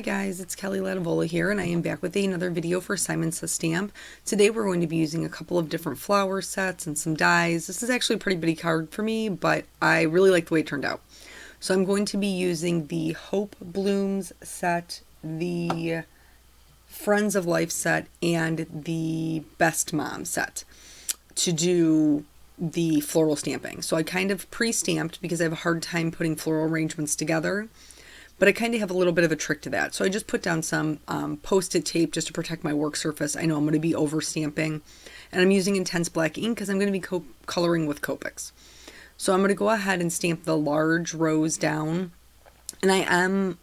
Hi guys, it's Kelly Latavola here, and I am back with another video for Simon Says Stamp. Today we're going to be using a couple of different flower sets and some dies. This is actually a pretty bitty card for me, but I really like the way it turned out. So I'm going to be using the Hope Blooms set, the Friends of Life set, and the Best Mom set to do the floral stamping. So I kind of pre-stamped because I have a hard time putting floral arrangements together. But I kind of have a little bit of a trick to that. So I just put down some post-it tape just to protect my work surface. I know I'm going to be over stamping. And I'm using intense black ink because I'm going to be coloring with Copics. So I'm going to go ahead and stamp the large rows down. And I am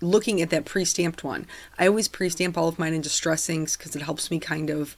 looking at that pre-stamped one. I always pre-stamp all of mine in distress inks because it helps me kind of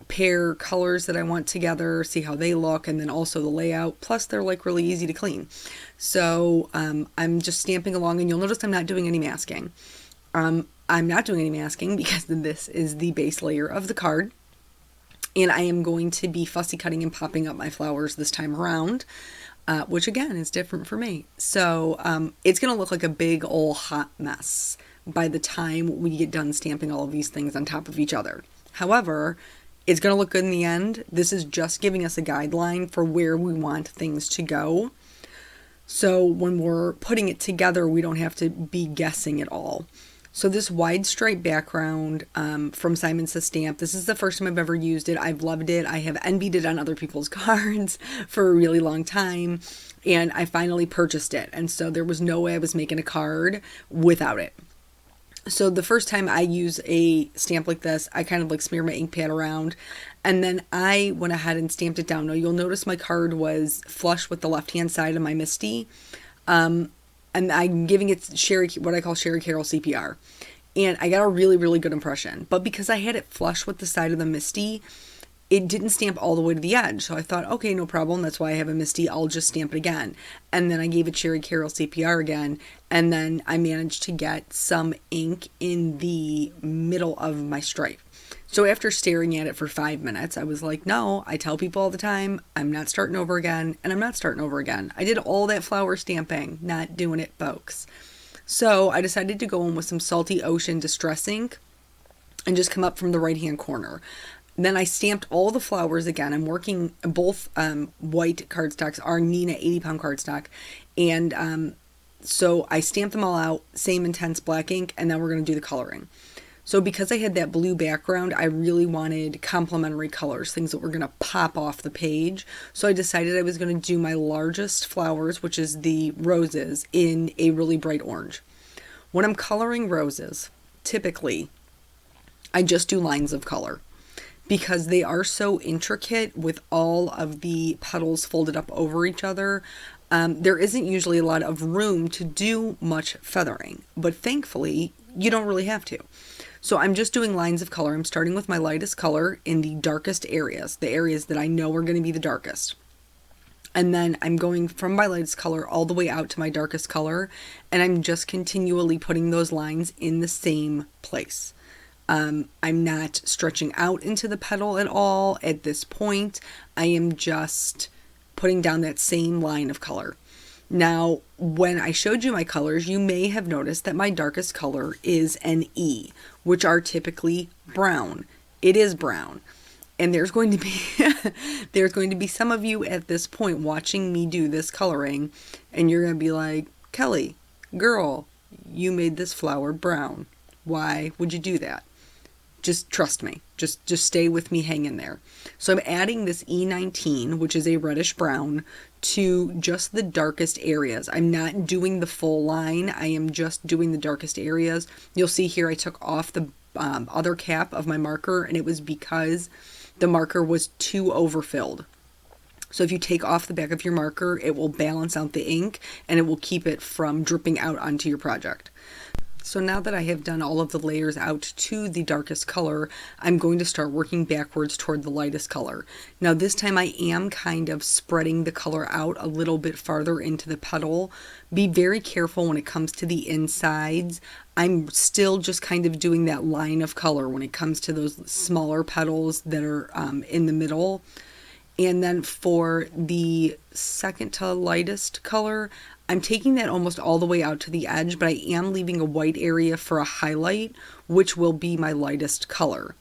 pair colors that I want together, see how they look, and then also the layout. Plus they're like really easy to clean. So I'm just stamping along, and you'll notice I'm not doing any masking. I'm not doing any masking because this is the base layer of the card, and I am going to be fussy cutting and popping up my flowers this time around, which again is different for me. So it's gonna look like a big old hot mess by the time we get done stamping all of these things on top of each other. However, it's going to look good in the end. This is just giving us a guideline for where we want things to go. So when we're putting it together, we don't have to be guessing at all. So this wide stripe background from Simon Says Stamp, this is the first time I've ever used it. I've loved it. I have envied it on other people's cards for a really long time. And I finally purchased it. And so there was no way I was making a card without it. So the first time I use a stamp like this, I kind of like smear my ink pad around, and then I went ahead and stamped it down. Now you'll notice my card was flush with the left-hand side of my Misty, and I'm giving it what I call Sherry Carroll CPR, and I got a really, really good impression. But because I had it flush with the side of the Misty, it didn't stamp all the way to the edge. So I thought, okay, no problem. That's why I have a Misty. I'll just stamp it again. And then I gave it Sherry Carroll CPR again. And then I managed to get some ink in the middle of my stripe. So after staring at it for 5 minutes, I was like, no, I tell people all the time, I'm not starting over again. And I'm not starting over again. I did all that flower stamping, not doing it, folks. So I decided to go in with some Salty Ocean Distress ink and just come up from the right-hand corner. Then I stamped all the flowers again. I'm working both white cardstocks are Nina 80-pound cardstock. And so I stamped them all out, same intense black ink, and then we're going to do the coloring. So because I had that blue background, I really wanted complementary colors, things that were going to pop off the page. So I decided I was going to do my largest flowers, which is the roses, in a really bright orange. When I'm coloring roses, typically, I just do lines of color, because they are so intricate with all of the petals folded up over each other. There isn't usually a lot of room to do much feathering, but thankfully you don't really have to. So I'm just doing lines of color. I'm starting with my lightest color in the darkest areas, the areas that I know are going to be the darkest. And then I'm going from my lightest color all the way out to my darkest color, and I'm just continually putting those lines in the same place. I'm not stretching out into the petal at all at this point. I am just putting down that same line of color. Now, when I showed you my colors, you may have noticed that my darkest color is an E, which are typically brown. It is brown. And there's going to be some of you at this point watching me do this coloring, and you're going to be like, Kelly, girl, you made this flower brown. Why would you do that? Just trust me. Just stay with me, hang in there. So I'm adding this E19, which is a reddish brown, to just the darkest areas. I'm not doing the full line. I am just doing the darkest areas. You'll see here I took off the other cap of my marker, and it was because the marker was too overfilled. So if you take off the back of your marker, it will balance out the ink, and it will keep it from dripping out onto your project. So now that I have done all of the layers out to the darkest color, I'm going to start working backwards toward the lightest color. Now this time I am kind of spreading the color out a little bit farther into the petal. Be very careful when it comes to the insides. I'm still just kind of doing that line of color when it comes to those smaller petals that are in the middle. And then for the second to lightest color, I'm taking that almost all the way out to the edge, but I am leaving a white area for a highlight, which will be my lightest color.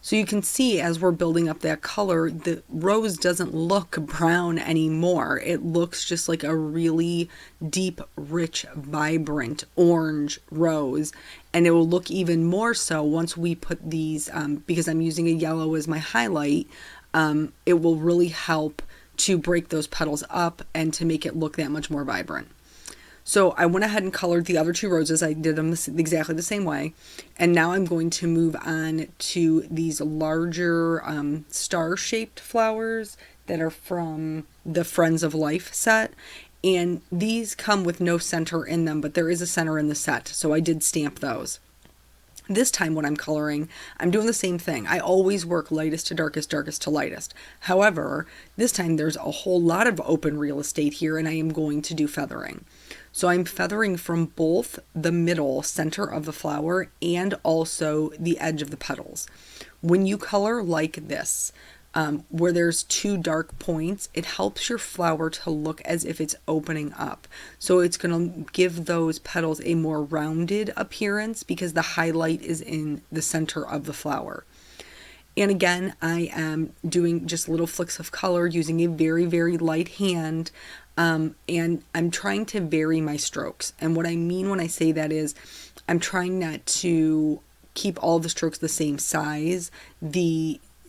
So you can see as we're building up that color, the rose doesn't look brown anymore. It looks just like a really deep, rich, vibrant orange rose. And it will look even more so once we put these, because I'm using a yellow as my highlight, it will really help to break those petals up and to make it look that much more vibrant. So I went ahead and colored the other two roses. I did them exactly the same way. And now I'm going to move on to these larger star-shaped flowers that are from the Friends of Life set. And these come with no center in them, but there is a center in the set. So I did stamp those. This time when I'm coloring, I'm doing the same thing. I always work lightest to darkest, darkest to lightest. However, this time there's a whole lot of open real estate here, and I am going to do feathering. So I'm feathering from both the middle center of the flower and also the edge of the petals. When you color like this, where there's two dark points, it helps your flower to look as if it's opening up. So it's going to give those petals a more rounded appearance because the highlight is in the center of the flower. And again, I am doing just little flicks of color using a very, very light hand. And I'm trying to vary my strokes. And what I mean when I say that is I'm trying not to keep all the strokes the same size,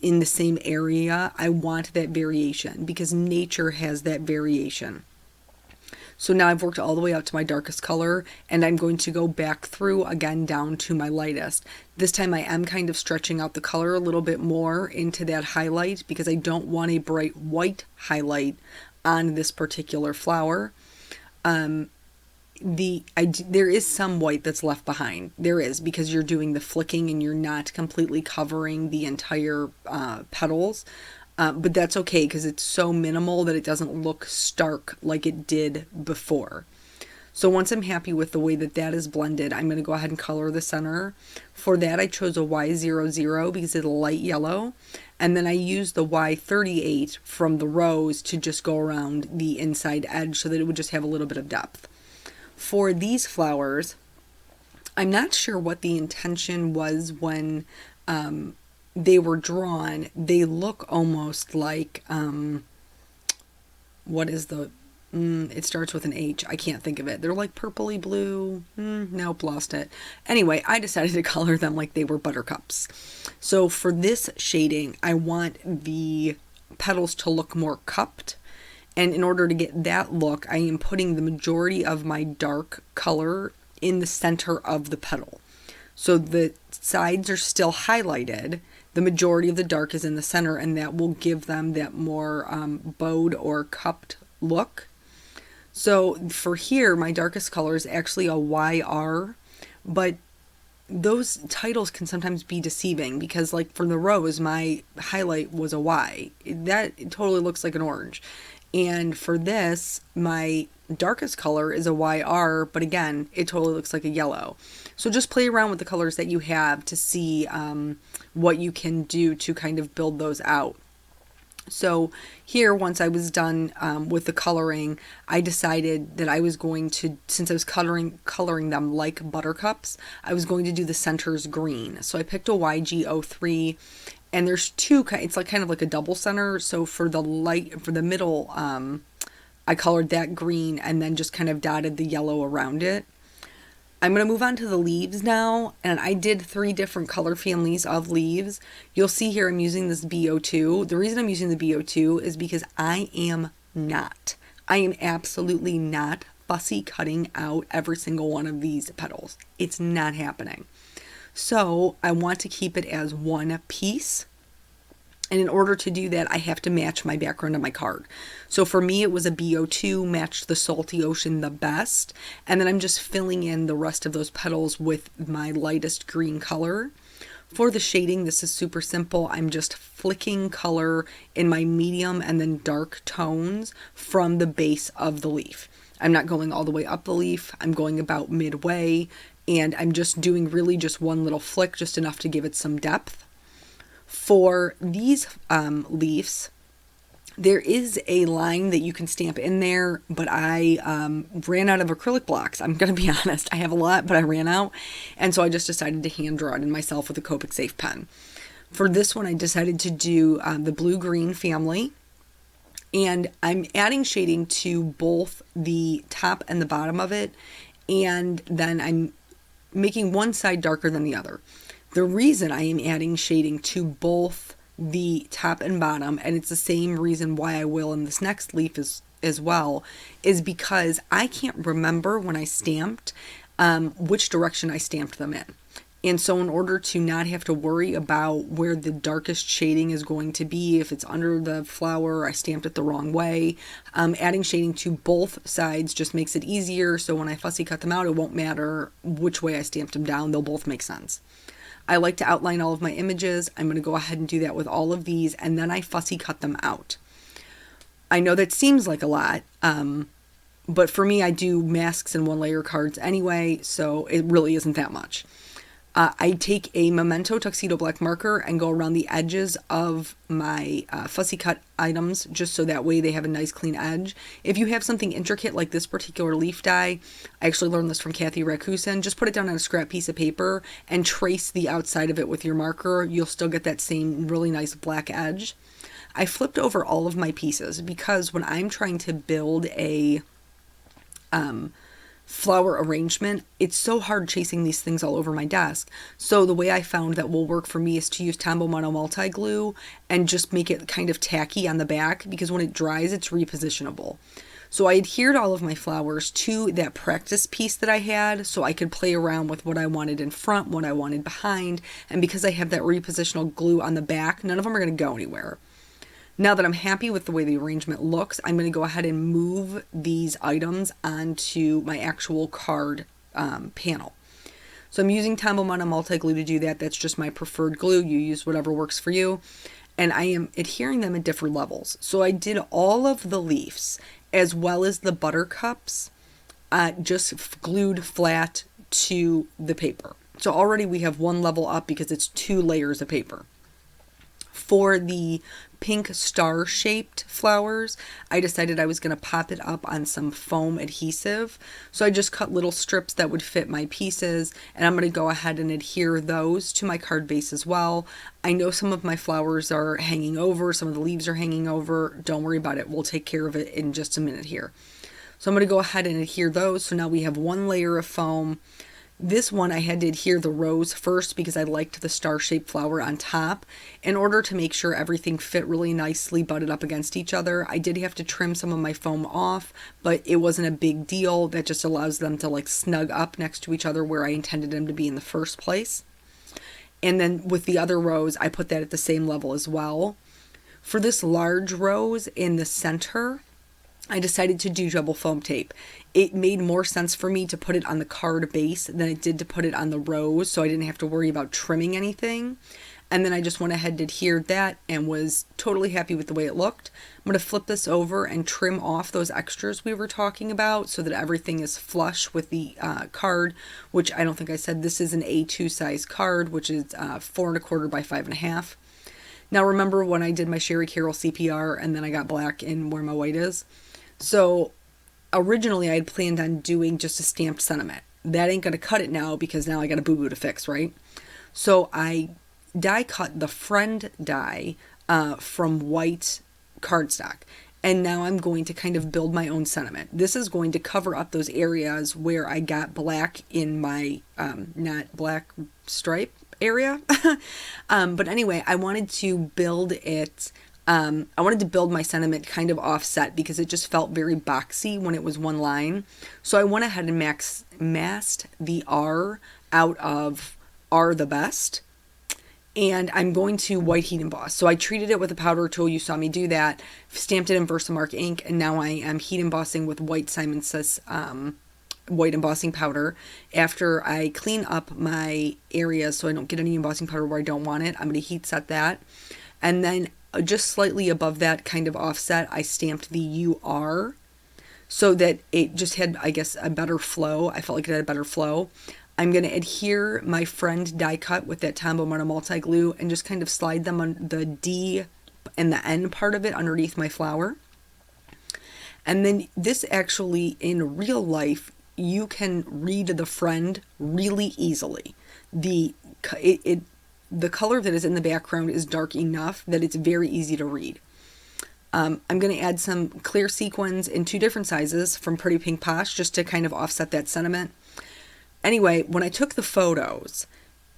in the same area. I want that variation because nature has that variation. So now I've worked all the way out to my darkest color, and I'm going to go back through again down to my lightest. This time I am kind of stretching out the color a little bit more into that highlight because I don't want a bright white highlight on this particular flower. There is some white that's left behind. There is, because you're doing the flicking and you're not completely covering the entire petals. But that's okay because it's so minimal that it doesn't look stark like it did before. So once I'm happy with the way that that is blended, I'm going to go ahead and color the center. For that, I chose a Y00 because it's a light yellow. And then I used the Y38 from the rose to just go around the inside edge so that it would just have a little bit of depth. For these flowers, I'm not sure what the intention was when they were drawn. They look almost like, what is the... it starts with an H. I can't think of it. They're like purpley blue. Nope, lost it. Anyway, I decided to color them like they were buttercups. So for this shading, I want the petals to look more cupped. And in order to get that look, I am putting the majority of my dark color in the center of the petal. So the sides are still highlighted. The majority of the dark is in the center, and that will give them that more bowed or cupped look. So for here, my darkest color is actually a YR, but those titles can sometimes be deceiving because like for the rose, my highlight was a Y. That totally looks like an orange. And for this, my darkest color is a YR, but again, it totally looks like a yellow. So just play around with the colors that you have to see what you can do to kind of build those out. So here, once I was done with the coloring, I decided that I was going to, since I was coloring them like buttercups, I was going to do the centers green. So I picked a YG03, and there's two, it's like kind of like a double center. So for the middle, I colored that green and then just kind of dotted the yellow around it. I'm going to move on to the leaves now, and I did 3 different color families of leaves. You'll see here I'm using this BO2. The reason I'm using the BO2 is because I am absolutely not fussy cutting out every single one of these petals. It's not happening. So I want to keep it as one piece. And in order to do that, I have to match my background on my card. So for me, it was a BO2, matched the salty ocean the best. And then I'm just filling in the rest of those petals with my lightest green color. For the shading, this is super simple. I'm just flicking color in my medium and then dark tones from the base of the leaf. I'm not going all the way up the leaf. I'm going about midway. And I'm just doing really just one little flick, just enough to give it some depth. For these leaves, There is a line that you can stamp in there, but I ran out of acrylic blocks. I'm going to be honest. I have a lot, but I ran out. And so I just decided to hand draw it in myself with a Copic Safe pen. For this one, I decided to do the blue-green family. And I'm adding shading to both the top and the bottom of it. And then I'm making one side darker than the other. The reason I am adding shading to both the top and bottom, and it's the same reason why I will in this next leaf as well, is because I can't remember when I stamped which direction I stamped them in. And so in order to not have to worry about where the darkest shading is going to be, if it's under the flower, I stamped it the wrong way, adding shading to both sides just makes it easier. So when I fussy cut them out, it won't matter which way I stamped them down. They'll both make sense. I like to outline all of my images. I'm going to go ahead and do that with all of these, and then I fussy cut them out. I know that seems like a lot, but for me, I do masks and one layer cards anyway, so it really isn't that much. I take a Memento Tuxedo black marker and go around the edges of my fussy cut items, just so that way they have a nice clean edge. If you have something intricate like this particular leaf die, I actually learned this from Kathy Rakusin, just put it down on a scrap piece of paper and trace the outside of it with your marker. You'll still get that same really nice black edge. I flipped over all of my pieces because when I'm trying to build a flower arrangement, it's so hard chasing these things all over my desk. So the way I found that will work for me is to use Tombow Mono multi glue and just make it kind of tacky on the back, because when it dries, it's repositionable. So I adhered all of my flowers to that practice piece that I had, so I could play around with what I wanted in front, what I wanted behind, and because I have that repositional glue on the back, none of them are going to go anywhere. Now that I'm happy with the way the arrangement looks, I'm going to go ahead and move these items onto my actual card panel. So I'm using Tombow Mono multi glue to do that. That's just my preferred glue. You use whatever works for you. And I am adhering them at different levels. So I did all of the leaves as well as the buttercups just glued flat to the paper. So already we have one level up because it's 2 layers of paper. For the pink star-shaped flowers, I decided I was going to pop it up on some foam adhesive. So I just cut little strips that would fit my pieces, and I'm going to go ahead and adhere those to my card base as well. I know some of my flowers are hanging over, some of the leaves are hanging over. Don't worry about it. We'll take care of it in just a minute here. So I'm going to go ahead and adhere those. So now we have one layer of foam. This one I had to adhere the rose first because I liked the star-shaped flower on top. In order to make sure everything fit really nicely butted up against each other, I did have to trim some of my foam off, but it wasn't a big deal. That just allows them to like snug up next to each other where I intended them to be in the first place. And then with the other rose, I put that at the same level as well. For this large rose in the center, I decided to do double foam tape. It made more sense for me to put it on the card base than it did to put it on the rose, so I didn't have to worry about trimming anything. And then I just went ahead and adhered that and was totally happy with the way it looked. I'm going to flip this over and trim off those extras we were talking about so that everything is flush with the card, which I don't think I said. This is an A2 size card, which is 4 1/4 by 5.5. Now remember when I did my Sherry Carroll CPR and then I got black in where my white is? So originally I had planned on doing just a stamped sentiment. That ain't going to cut it now because now I got a boo-boo to fix, right? So I die cut the friend die from white cardstock. And now I'm going to kind of build my own sentiment. This is going to cover up those areas where I got black in my not black stripe area. But anyway, I wanted to build it. I wanted to build my sentiment kind of offset because it just felt very boxy when it was one line. So I went ahead and masked the R out of R the best. And I'm going to white heat emboss. So I treated it with a powder tool. You saw me do that. Stamped it in Versamark ink. And now I am heat embossing with white Simon Says white embossing powder. After I clean up my areas so I don't get any embossing powder where I don't want it, I'm going to heat set that. And then just slightly above that kind of offset, I stamped the UR so that it just had, I guess, a better flow. I felt like it had a better flow. I'm going to adhere my friend die cut with that Tombow Mono multi glue and just kind of slide them on the D and the end part of it underneath my flower. And then this actually, in real life, you can read the friend really easily. The color that is in the background is dark enough that it's very easy to read. I'm going to add some clear sequins in 2 different sizes from Pretty Pink Posh just to kind of offset that sentiment. Anyway, when I took the photos,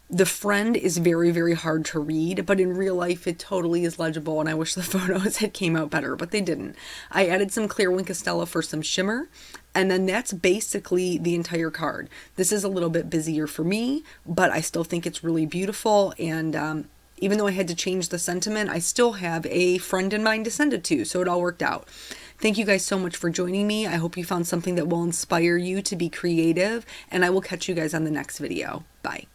the friend is very, very hard to read, but in real life it totally is legible, and I wish the photos had came out better, but they didn't. I added some clear Wink of Stella for some shimmer, and then that's basically the entire card. This is a little bit busier for me, but I still think it's really beautiful, and even though I had to change the sentiment, I still have a friend in mind to send it to, so it all worked out. Thank you guys so much for joining me. I hope you found something that will inspire you to be creative, and I will catch you guys on the next video. Bye.